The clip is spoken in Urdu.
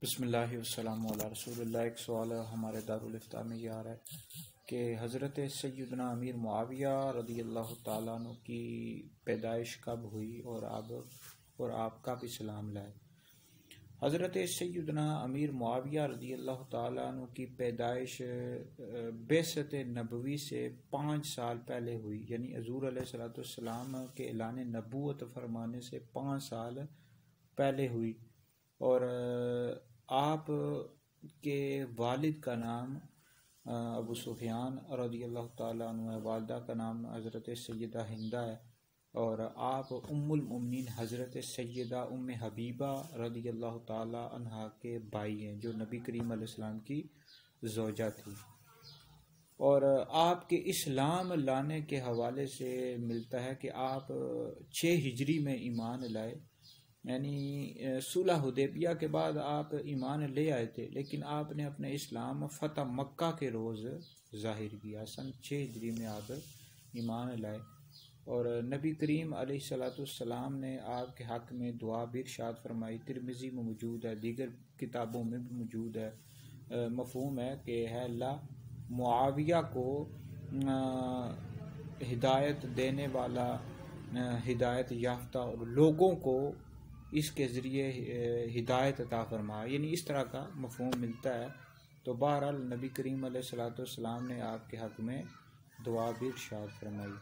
بسم اللہ والسلام علی رسول اللہ۔ ایک سوال ہمارے دارالفتاء میں یہ آ رہا ہے کہ حضرت سیدنا امیر معاویہ رضی اللہ تعالیٰ عنہ کی پیدائش کب ہوئی اور آپ کب اسلام لائے؟ حضرت سیدنا امیر معاویہ رضی اللہ تعالیٰ عنہ کی پیدائش بعثت نبوی سے 5 سال پہلے ہوئی، یعنی حضور علیہ السلام کے اعلان نبوت فرمانے سے 5 سال پہلے ہوئی، اور آپ کے والد کا نام ابو سفیان رضی اللہ تعالیٰ عنہ ہے، والدہ کا نام حضرت سیدہ ہندہ ہے، اور آپ ام المؤمنین حضرت سیدہ ام حبیبہ رضی اللہ تعالیٰ عنہ کے بھائی ہیں، جو نبی کریم علیہ السلام کی زوجہ تھی۔ اور آپ کے اسلام لانے کے حوالے سے ملتا ہے کہ آپ 6 ہجری میں ایمان لائے، یعنی صلح حدیبیہ کے بعد آپ ایمان لے آئے تھے، لیکن آپ نے اپنے اسلام فتح مکہ کے روز ظاہر کیا۔ سن 6 ہجری میں آپ ایمان لائے، اور نبی کریم علیہ السلام نے آپ کے حق میں دعا بھی ارشاد فرمائی، ترمذی میں موجود ہے، دیگر کتابوں میں بھی موجود ہے۔ مفہوم ہے کہ ہے اللہ معاویہ کو ہدایت دینے والا، ہدایت یافتہ اور لوگوں کو اس کے ذریعے ہدایت عطا فرما، یعنی اس طرح کا مفہوم ملتا ہے۔ تو بہرحال نبی کریم علیہ السلام نے آپ کے حق میں دعا بھی ارشاد فرمائی۔